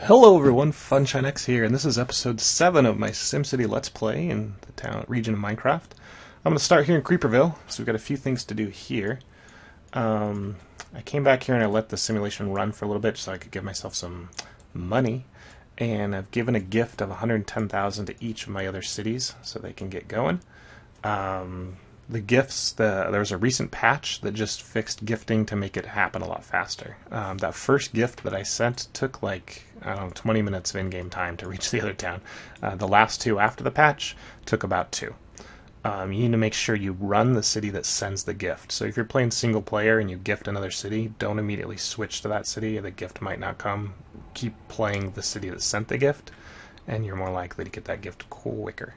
Hello everyone, FunshineX here, and this is episode 7 of my SimCity Let's Play in the town region of Minecraft. I'm going to start here in Creeperville, so we've got a few things to do here. I came back here and I let the simulation run for a little bit so I could give myself some money, and I've given a gift of 110,000 to each of my other cities so they can get going. The gifts, there was a recent patch that just fixed gifting to make it happen a lot faster. That first gift that I sent took like, I don't know, 20 minutes of in-game time to reach the other town. The last two after the patch took about 2. You need to make sure you run the city that sends the gift. So if you're playing single player and you gift another city, don't immediately switch to that city. The gift might not come. Keep playing the city that sent the gift, and you're more likely to get that gift quicker.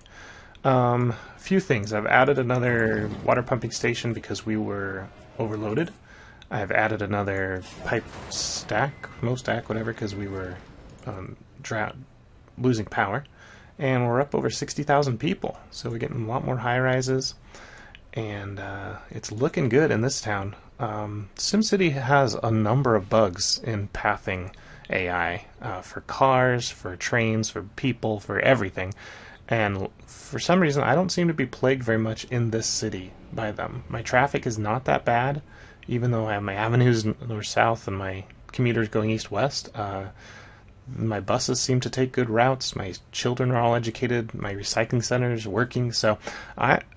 A few things. I've added another water pumping station because we were overloaded. I've added another pipe stack, whatever, because we were losing power. And we're up over 60,000 people, so we're getting a lot more high-rises, and it's looking good in this town. SimCity has a number of bugs in pathing AI, for cars, for trains, for people, for everything. And for some reason, I don't seem to be plagued very much in this city by them. My traffic is not that bad, even though I have my avenues north-south and my commuters going east-west. My buses seem to take good routes. My children are all educated. My recycling center is working. So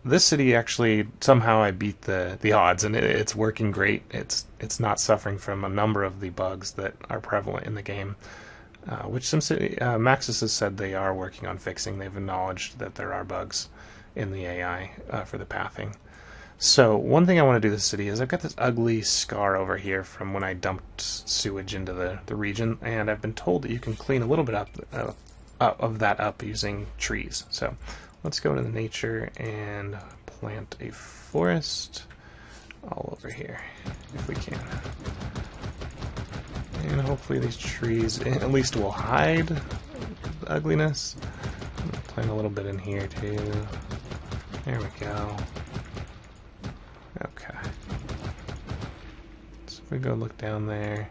this city actually, somehow I beat the odds, and it's working great. It's not suffering from a number of the bugs that are prevalent in the game. Which SimCity, Maxis has said they are working on fixing. They've acknowledged that there are bugs in the AI for the pathing. So one thing I want to do with the city is I've got this ugly scar over here from when I dumped sewage into the region, and I've been told that you can clean a little bit of that up using trees. So let's go into the nature and plant a forest all over here if we can. And hopefully these trees at least will hide the ugliness. I'm going to plant a little bit in here too. There we go. Okay. So if we go look down there,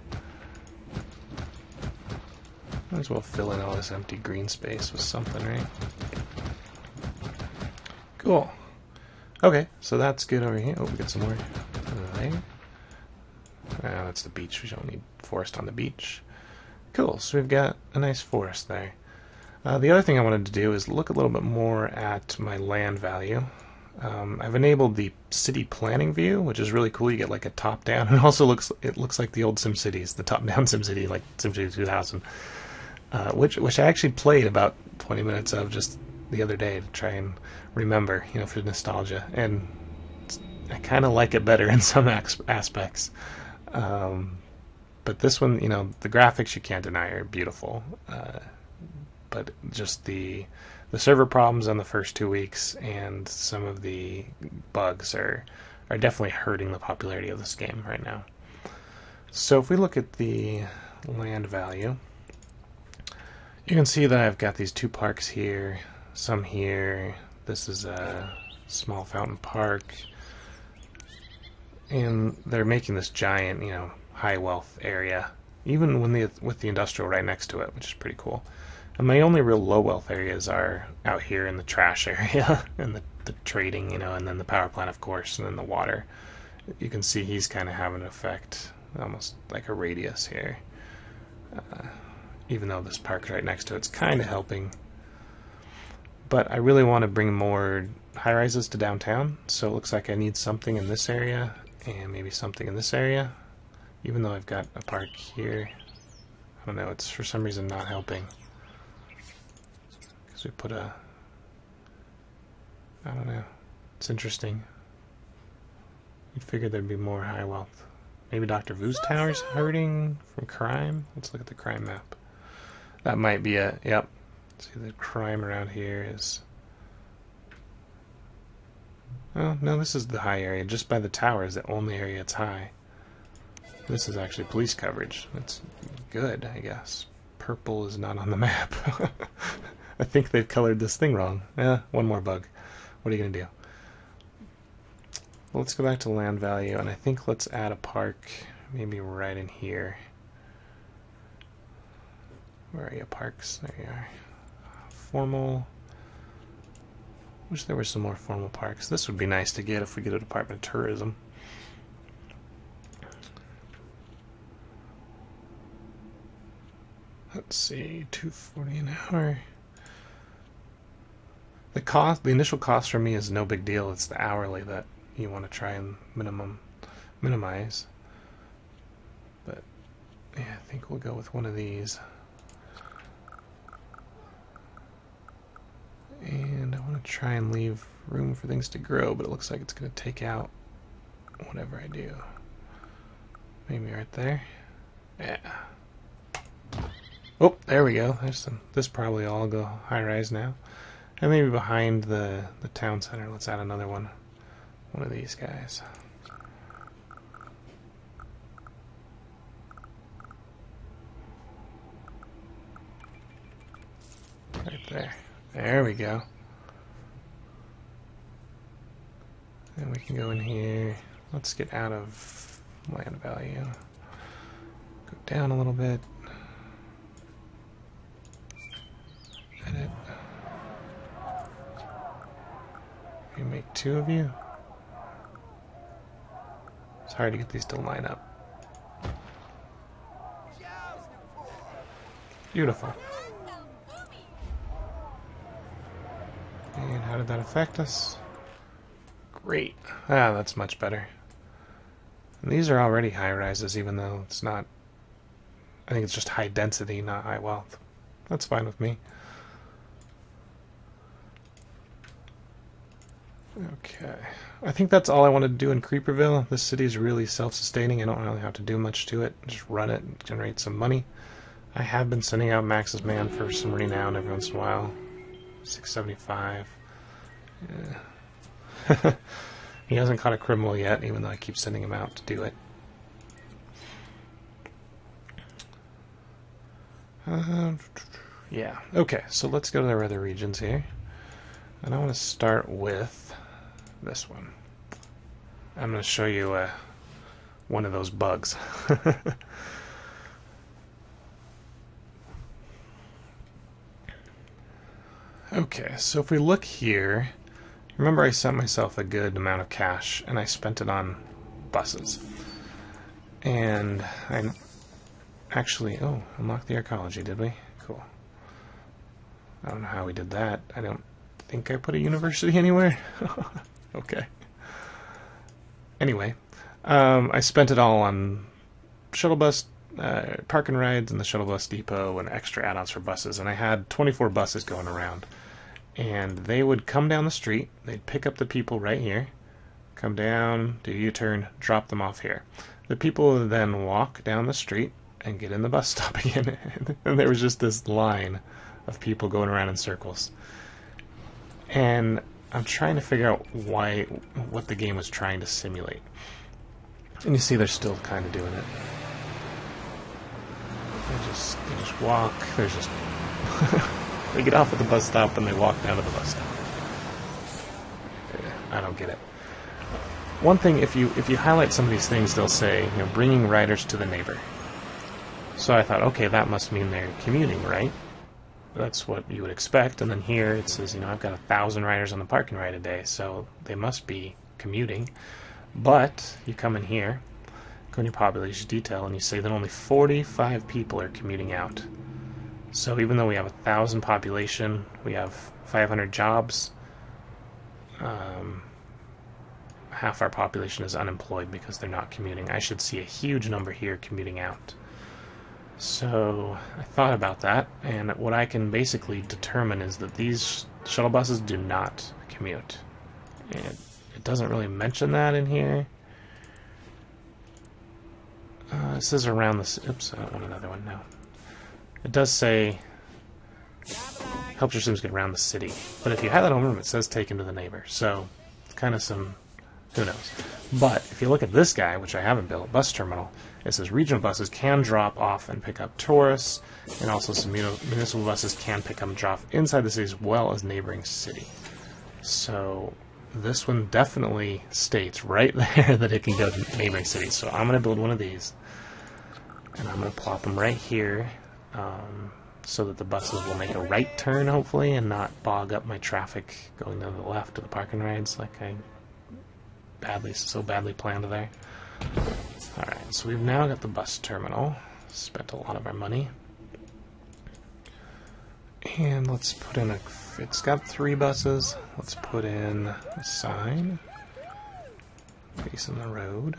might as well fill in all this empty green space with something, right? Cool. Okay, so that's good over here. Oh, we got some more over there. That's the beach. We don't need forest on the beach. Cool, so we've got a nice forest there. The other thing I wanted to do is look a little bit more at my land value. I've enabled the city planning view, which is really cool. You get like a top-down. It also looks like the old SimCities, the top-down SimCity, like SimCity 2000, which I actually played about 20 minutes of just the other day to try and remember, for nostalgia. And I kind of like it better in some aspects. But this one, the graphics you can't deny are beautiful. But just the server problems in the first 2 weeks and some of the bugs are definitely hurting the popularity of this game right now. So if we look at the land value, you can see that I've got these 2 parks here, some here. This is a small fountain park. And they're making this giant, high wealth area, even with the industrial right next to it, which is pretty cool. And my only real low wealth areas are out here in the trash area and the trading, and then the power plant, of course, and then the water. You can see he's kind of having an effect, almost like a radius here. Even though this park's right next to it's kind of helping. But I really want to bring more high rises to downtown, so it looks like I need something in this area and maybe something in this area, even though I've got a park here. I don't know, it's for some reason not helping. Because we put I don't know, it's interesting. You'd figure there'd be more high wealth. Maybe Dr. Vu's tower's hurting from crime? Let's look at the crime map. That might be a, yep. See, the crime around here is... Oh, no, this is the high area. Just by the tower is the only area it's high. This is actually police coverage. That's good, I guess. Purple is not on the map. I think they've colored this thing wrong. One more bug. What are you going to do? Well, let's go back to land value, and I think let's add a park maybe right in here. Where are you, parks? There you are. Formal. Wish there were some more formal parks. This would be nice to get if we get a Department of Tourism. Let's see, $2.40 an hour. The initial cost for me is no big deal. It's the hourly that you want to try and minimize. But yeah, I think we'll go with one of these. And I want to try and leave room for things to grow, but it looks like it's going to take out whatever I do. Maybe right there. Yeah. Oh, there we go. There's some. This probably all go high rise now. And maybe behind the town center, let's add another one. One of these guys. Right there. There we go. And we can go in here. Let's get out of land value. Go down a little bit. Edit. You make 2 of you. It's hard to get these to line up. Beautiful. And how did that affect us? Great. Ah, that's much better. And these are already high rises, even though it's not. I think it's just high density, not high wealth. That's fine with me. Okay. I think that's all I wanted to do in Creeperville. This city is really self-sustaining. I don't really have to do much to it. Just run it and generate some money. I have been sending out Max's Man for some renown every once in a while. 675. Yeah. He hasn't caught a criminal yet, even though I keep sending him out to do it. Yeah. Okay, so let's go to our other regions here. And I want to start with this one. I'm going to show you one of those bugs. Okay, so if we look here, remember I sent myself a good amount of cash, and I spent it on buses. And I actually, unlocked the archaeology, did we? Cool. I don't know how we did that. I don't think I put a university anywhere. Okay. Anyway, I spent it all on shuttle bus, park and rides, and the shuttle bus depot, and extra add-ons for buses. And I had 24 buses going around. And they would come down the street, they'd pick up the people right here, come down, do a U-turn, drop them off here. The people would then walk down the street and get in the bus stop again. And there was just this line of people going around in circles. And I'm trying to figure out what the game was trying to simulate. And you see they're still kind of doing it. They just walk, there's just... They get off at the bus stop and they walk down to the bus stop. I don't get it. One thing, if you highlight some of these things, they'll say, bringing riders to the neighbor. So I thought, okay, that must mean they're commuting, right? That's what you would expect. And then here it says, I've got 1,000 riders on the parking ride a day, so they must be commuting. But you come in here, go in your population detail, and you say that only 45 people are commuting out. So even though we have 1,000 population, we have 500 jobs, half our population is unemployed because they're not commuting. I should see a huge number here commuting out. So I thought about that, and what I can basically determine is that these shuttle buses do not commute. And it doesn't really mention that in here. It says around the... Oops, I don't want another one now. It does say, helps your Sims get around the city. But if you have that home room, it says take him to the neighbor. So, it's kind of some, who knows. But, if you look at this guy, which I haven't built, bus terminal, it says regional buses can drop off and pick up tourists, and also some municipal buses can pick up and drop inside the city as well as neighboring city. So, this one definitely states right there that it can go to neighboring cities. So, I'm going to build one of these, and I'm going to plop them right here. so that the buses will make a right turn, hopefully, and not bog up my traffic going to the left of the parking rides like I so badly planned there. Alright, so we've now got the bus terminal. Spent a lot of our money. And let's put in it's got 3 buses. Let's put in a sign facing the road.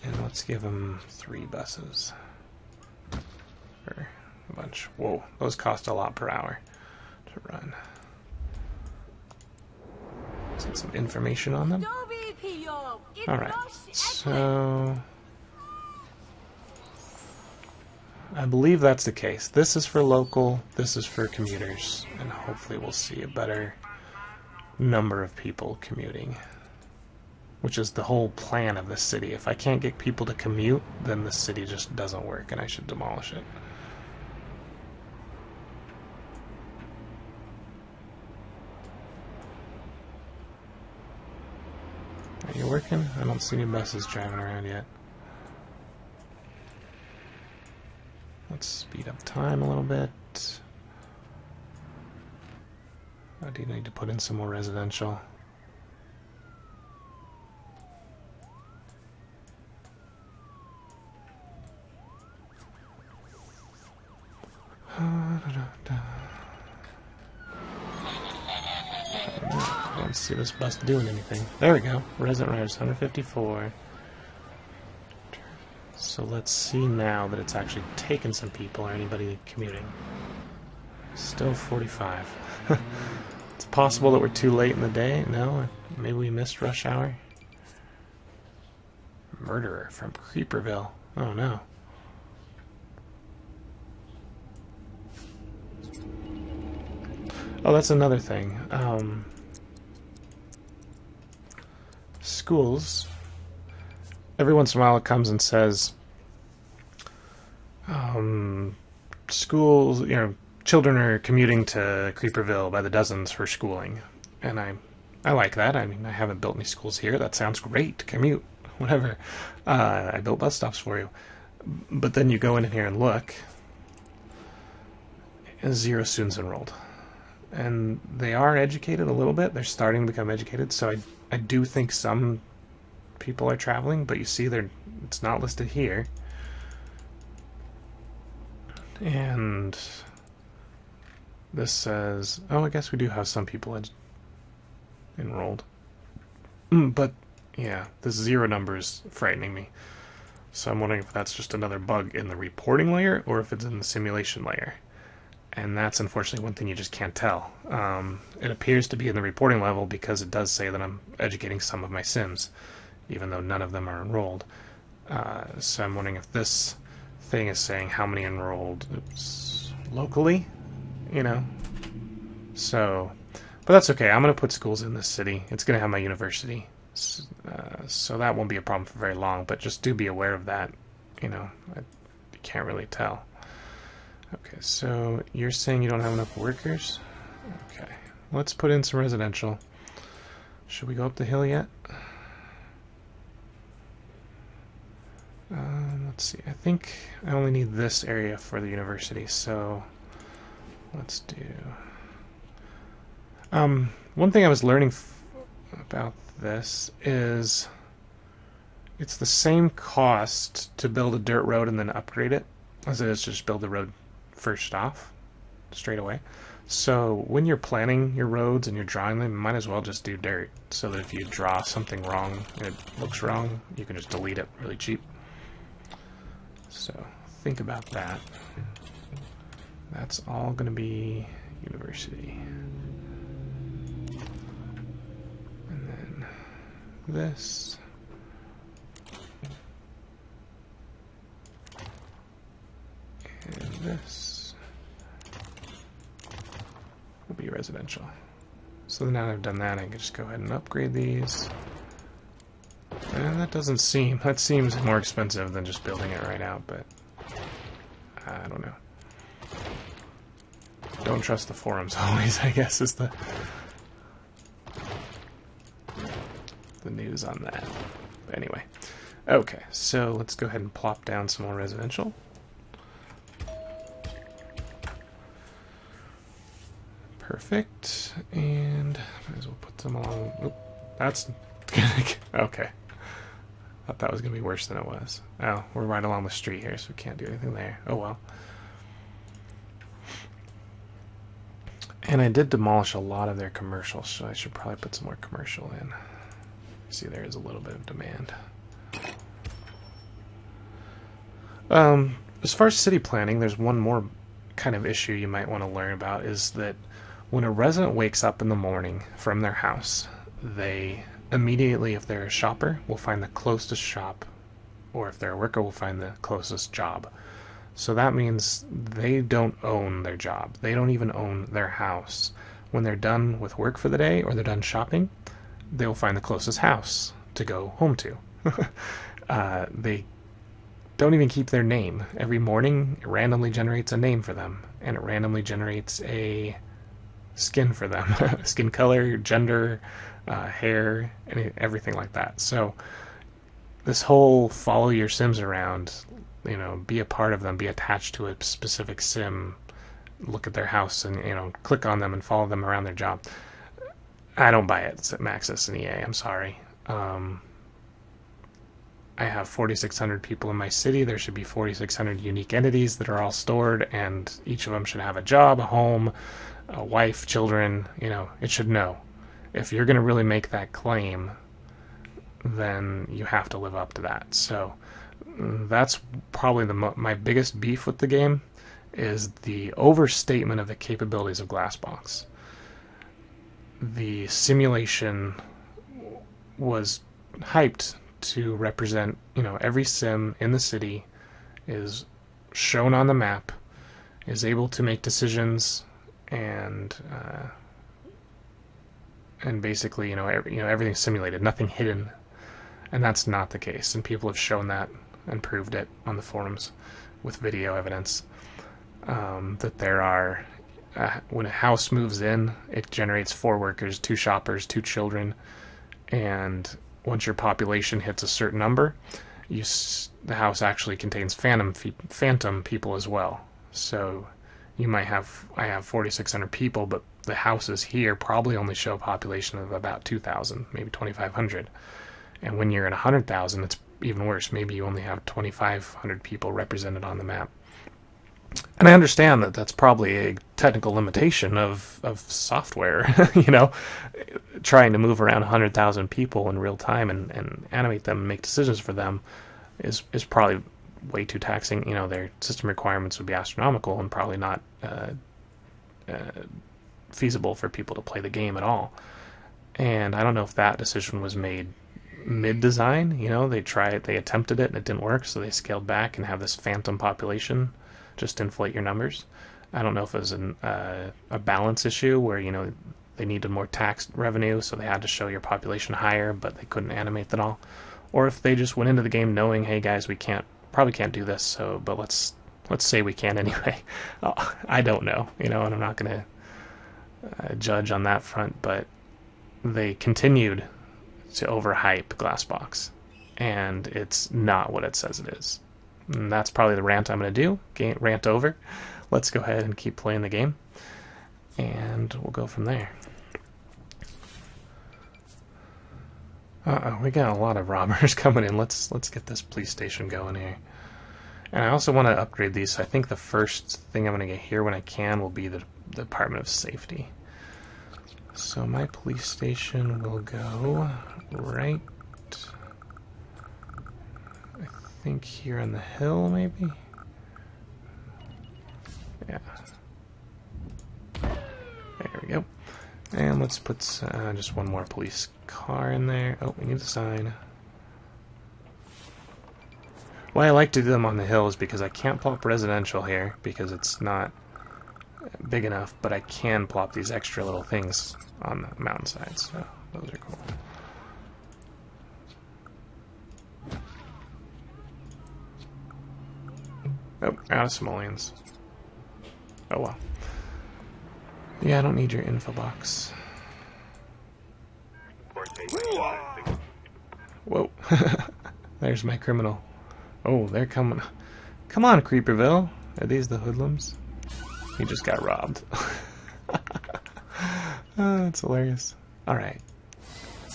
And let's give them 3 buses. Or a bunch. Whoa, those cost a lot per hour to run. Let's get some information on them. Alright, so I believe that's the case. This is for local, this is for commuters, and hopefully we'll see a better number of people commuting, which is the whole plan of this city. If I can't get people to commute, then the city just doesn't work and I should demolish it. Are you working? I don't see any buses driving around yet. Let's speed up time a little bit. I do need to put in some more residential. Let's see this bus doing anything. There we go. Resident riders 154. So let's see now that it's actually taken some people or anybody commuting. Still 45. It's possible that we're too late in the day. No, maybe we missed rush hour. Murderer from Creeperville. Oh no. Oh, that's another thing. Schools, every once in a while it comes and says, schools, children are commuting to Creeperville by the dozens for schooling. And I like that. I mean, I haven't built any schools here. That sounds great. Commute, whatever. I built bus stops for you. But then you go in here and look, 0 students enrolled. And they are educated a little bit. They're starting to become educated, so I do think some people are traveling, but you see it's not listed here. And this says, oh, I guess we do have some people enrolled. But, yeah, this 0 number is frightening me. So I'm wondering if that's just another bug in the reporting layer, or if it's in the simulation layer. And that's unfortunately one thing you just can't tell. It appears to be in the reporting level because it does say that I'm educating some of my Sims, even though none of them are enrolled. So I'm wondering if this thing is saying how many enrolled locally, So, but that's okay. I'm going to put schools in this city. It's going to have my university. So that won't be a problem for very long, but just do be aware of that. You can't really tell. Okay, so you're saying you don't have enough workers? Okay, let's put in some residential. Should we go up the hill yet? Let's see, I think I only need this area for the university, so let's do... one thing I was learning about this is it's the same cost to build a dirt road and then upgrade it as it is to just build the road first off, straight away. So when you're planning your roads and you're drawing them, you might as well just do dirt, so that if you draw something wrong and it looks wrong, you can just delete it really cheap. So think about that. That's all going to be university. And then this. And this will be residential. So now that I've done that, I can just go ahead and upgrade these. And that seems more expensive than just building it right out, but I don't know. Don't trust the forums always, I guess, is the news on that. But anyway. Okay, so let's go ahead and plop down some more residential. Perfect. And might as well put them along. Oop, that's okay. Thought that was gonna be worse than it was. Oh, we're right along the street here, so we can't do anything there. Oh well. And I did demolish a lot of their commercials, so I should probably put some more commercial in. See, there is a little bit of demand. As far as city planning, there's one more kind of issue you might want to learn about, is that when a resident wakes up in the morning from their house, they immediately, if they're a shopper, will find the closest shop, or if they're a worker, will find the closest job. So that means they don't own their job. They don't even own their house. When they're done with work for the day, or they're done shopping, they'll find the closest house to go home to. They don't even keep their name. Every morning, it randomly generates a name for them, and it randomly generates a skin for them. Skin color, gender, hair, and everything like that. So this whole follow your Sims around, you know, be a part of them, be attached to a specific Sim, look at their house and, you know, click on them and follow them around their job. I don't buy it at Maxis and EA, I'm sorry. I have 4,600 people in my city. There should be 4,600 unique entities that are all stored, and each of them should have a job, a home, a wife, children. You know, it should know. If you're going to really make that claim, then you have to live up to that. So that's probably my biggest beef with the game, is the overstatement of the capabilities of Glassbox. The simulation was hyped to represent, you know, every Sim in the city is shown on the map, is able to make decisions, and basically, you know, everything's simulated, nothing hidden, and that's not the case. And people have shown that and proved it on the forums with video evidence, that there are, when a house moves in, it generates 4 workers, 2 shoppers, 2 children, and once your population hits a certain number, the house actually contains phantom people as well. So you might have, I have 4,600 people, but the houses here probably only show a population of about 2,000, maybe 2,500. And when you're at 100,000, it's even worse. Maybe you only have 2,500 people represented on the map. And I understand that that's probably a technical limitation of software, you know, trying to move around 100,000 people in real time and animate them and make decisions for them is probably way too taxing. You know, their system requirements would be astronomical and probably not feasible for people to play the game at all. And I don't know if that decision was made mid-design. You know, they attempted it and it didn't work, so they scaled back and have this phantom population just to inflate your numbers. I don't know if it was a balance issue where, you know, they needed more tax revenue, so they had to show your population higher, but they couldn't animate that all, or if they just went into the game knowing, hey guys, we probably can't do this, but let's say we can anyway. I don't know, you know, and I'm not going to judge on that front, but they continued to overhype Glassbox, and it's not what it says it is. And that's probably the rant I'm going to do. Rant over. Let's go ahead and keep playing the game, and we'll go from there. We got a lot of robbers coming in. Let's get this police station going here. And I also want to upgrade these. So I think the first thing I'm going to get here when I can will be the Department of Safety. So my police station will go right, I think, here on the hill, maybe? Yeah. There we go. And let's put just one more police car in there. Oh, we need a sign. Why I like to do them on the hill is because I can't plop residential here because it's not big enough, but I can plop these extra little things on the mountainside, so those are cool. Oh, out of simoleons. Oh well. Yeah, I don't need your info box. Whoa. There's my criminal. Oh, they're coming. Come on, Creeperville. Are these the hoodlums? He just got robbed. Oh, that's hilarious. Alright.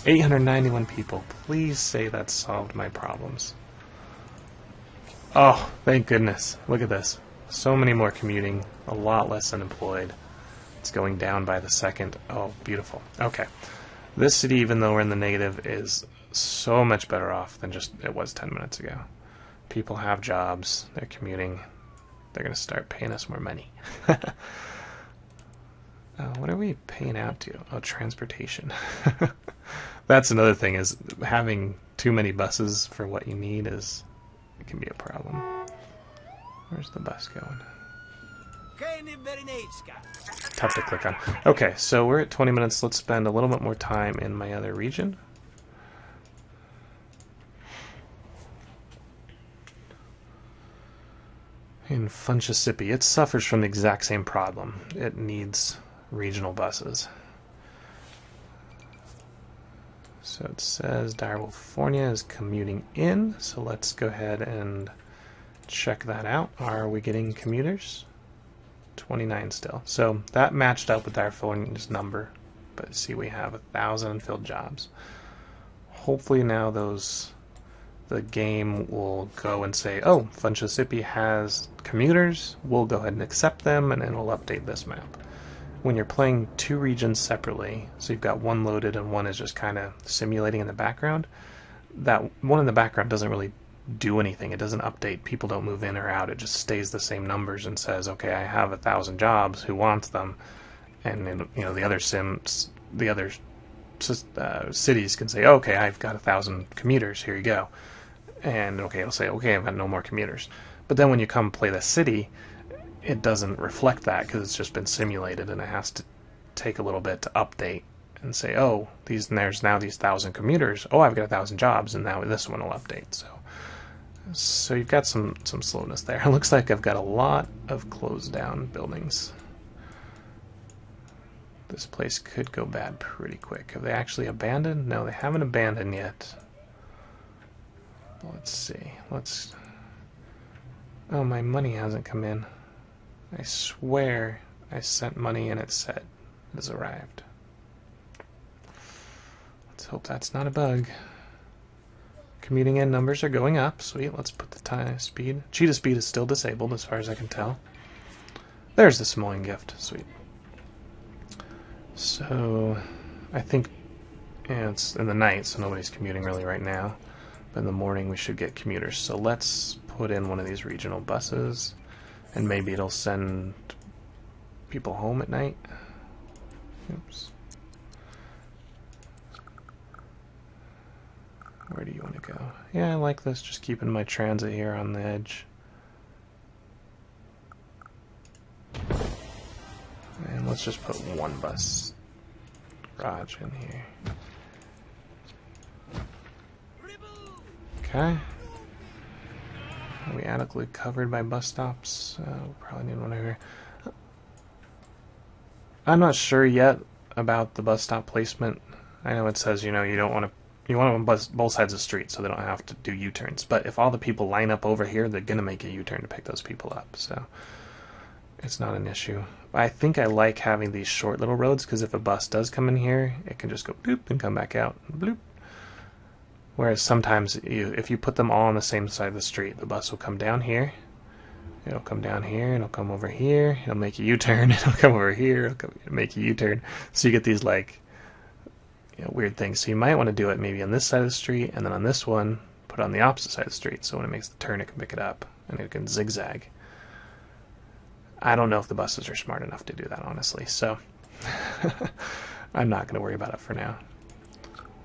891 people. Please say that solved my problems. Oh, thank goodness. Look at this. So many more commuting, a lot less unemployed. It's going down by the second. Oh, beautiful. Okay. This city, even though we're in the negative, is so much better off than just it was 10 minutes ago. People have jobs, they're commuting, they're going to start paying us more money. What are we paying out to? Oh, transportation. That's another thing, is having too many buses for what you need it can be a problem. Where's the bus going? Tough to click on. Okay, so we're at 20 minutes. Let's spend a little bit more time in my other region. In FunshineX, it suffers from the exact same problem. It needs regional buses. So it says California is commuting in, so let's go ahead and check that out. Are we getting commuters? 29 still. So that matched up with California's number, but see, we have 1,000 unfilled jobs. Hopefully now the game will go and say, oh, FunshineX has commuters, we'll go ahead and accept them, and then we'll update this map. When you're playing two regions separately, so you've got one loaded and one is just kind of simulating in the background, that one in the background doesn't really do anything. It doesn't update. People don't move in or out. It just stays the same numbers and says, okay, I have 1,000 jobs. Who wants them? And the other cities can say, okay, I've got 1,000 commuters. Here you go. And okay, it'll say, okay, I've got no more commuters. But then when you come play the city, it doesn't reflect that because it's just been simulated, and it has to take a little bit to update and say, oh, there's now these 1,000 commuters. Oh, I've got 1,000 jobs, and now this one will update. So you've got some slowness there. It looks like I've got a lot of closed down buildings. This place could go bad pretty quick. Have they actually abandoned? No, they haven't abandoned yet. Let's see. Oh, my money hasn't come in. I swear I sent money and it said it has arrived. Let's hope that's not a bug. Commuting in numbers are going up. Sweet, let's put the time speed. Cheetah speed is still disabled as far as I can tell. There's the Simoleon gift. Sweet. So, I think it's in the night, so nobody's commuting really right now. But in the morning we should get commuters. So let's put in one of these regional buses, and maybe it'll send people home at night. Oops. Where do you want to go? Yeah, I like this, just keeping my transit here on the edge. And let's just put one bus garage in here. Okay. Are we adequately covered by bus stops? We'll probably need one over here. I'm not sure yet about the bus stop placement. I know it says, you don't want to. You want them on both sides of the street so they don't have to do U-turns. But if all the people line up over here, they're going to make a U-turn to pick those people up. So it's not an issue. I think I like having these short little roads because if a bus does come in here, it can just go bloop and come back out. Bloop. Whereas sometimes if you put them all on the same side of the street, the bus will come down here. It'll come down here. It'll come over here. It'll make a U-turn. It'll come over here. It'll make a U-turn. So you get these weird things. So you might want to do it maybe on this side of the street, and then on this one, put it on the opposite side of the street. So when it makes the turn, it can pick it up, and it can zigzag. I don't know if the buses are smart enough to do that, honestly. So I'm not going to worry about it for now.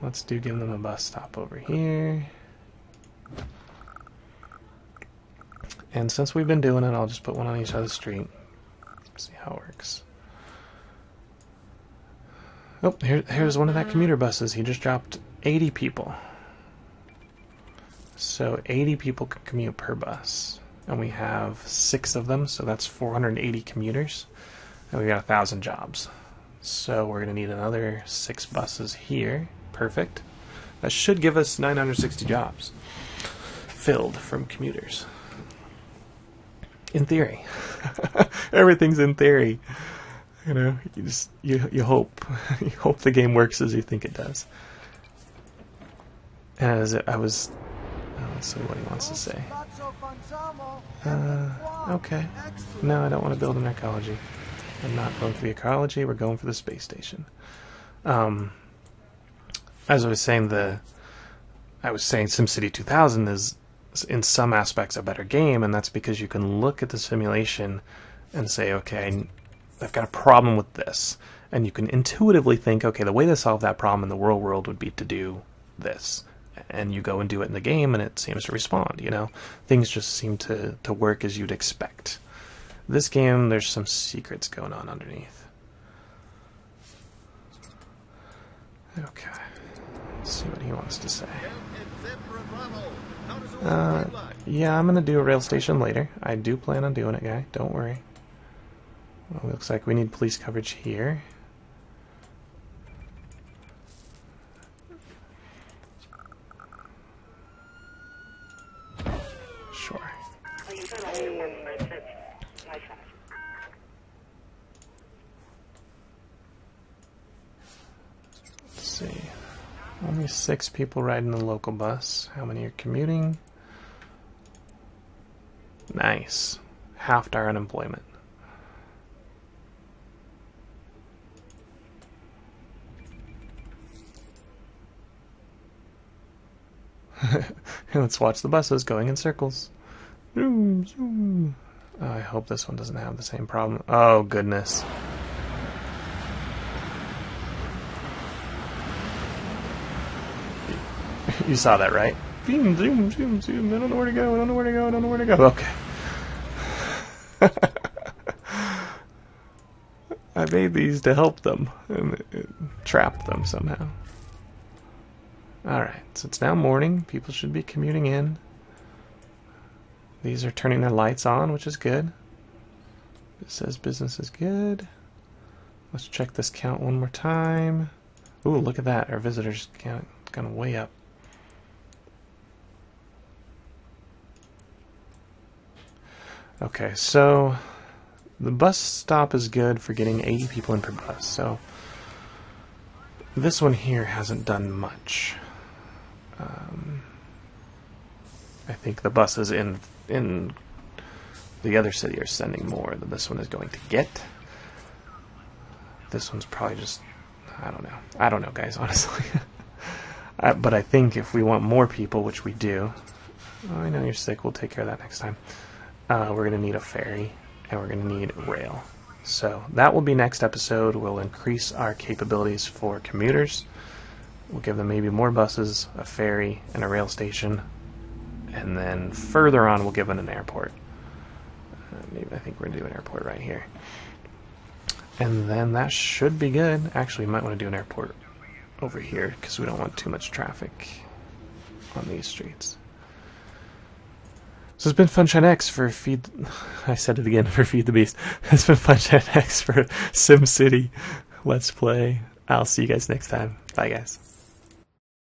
Let's give them a bus stop over here. And since we've been doing it, I'll just put one on each side of the street. See how it works. Oh, here's one of that commuter buses. He just dropped 80 people. So 80 people can commute per bus. And we have 6 of them, so that's 480 commuters. And we got 1,000 jobs. So we're going to need another 6 buses here. Perfect. That should give us 960 jobs filled from commuters. In theory. Everything's in theory. You know, you hope you hope the game works as you think it does. As I was, let's see what he wants to say. Okay. No, I don't want to build an ecology. I'm not going for the ecology. We're going for the space station. As I was saying, SimCity 2000 is in some aspects a better game, and that's because you can look at the simulation and say, okay, I've got a problem with this, and you can intuitively think, okay, the way to solve that problem in the real world would be to do this, and you go and do it in the game, and it seems to respond. You know, things just seem to work as you'd expect. This game, there's some secrets going on underneath. Okay, let's see what he wants to say. Yeah, I'm gonna do a rail station later. I do plan on doing it, guy. Don't worry. Well, looks like we need police coverage here. Sure. Let's see. Only 6 people riding the local bus. How many are commuting? Nice. Halved our unemployment. Let's watch the buses going in circles. Zoom, zoom. Oh, I hope this one doesn't have the same problem. Oh, goodness. You saw that, right? Zoom, zoom, zoom, zoom. I don't know where to go. I don't know where to go. I don't know where to go. Okay. I made these to help them, and it trapped them somehow. Alright, so it's now morning. People should be commuting in. These are turning their lights on, which is good. It says business is good. Let's check this count one more time. Ooh, look at that. Our visitors count gone way up. Okay, so the bus stop is good for getting 80 people in per bus. So this one here hasn't done much. I think the buses in the other city are sending more than this one is going to get. This one's probably just, I don't know. I don't know, guys, honestly. But I think if we want more people, which we do, oh, I know you're sick, we'll take care of that next time. We're going to need a ferry, and we're going to need rail. So that will be next episode. We'll increase our capabilities for commuters. We'll give them maybe more buses, a ferry, and a rail station. And then further on, we'll give them an airport. Maybe I think we're going to do an airport right here. And then that should be good. Actually, we might want to do an airport over here because we don't want too much traffic on these streets. So it's been FunshineX for Feed... I said it again, for Feed the Beast. It's been FunshineX for SimCity Let's Play. I'll see you guys next time. Bye, guys.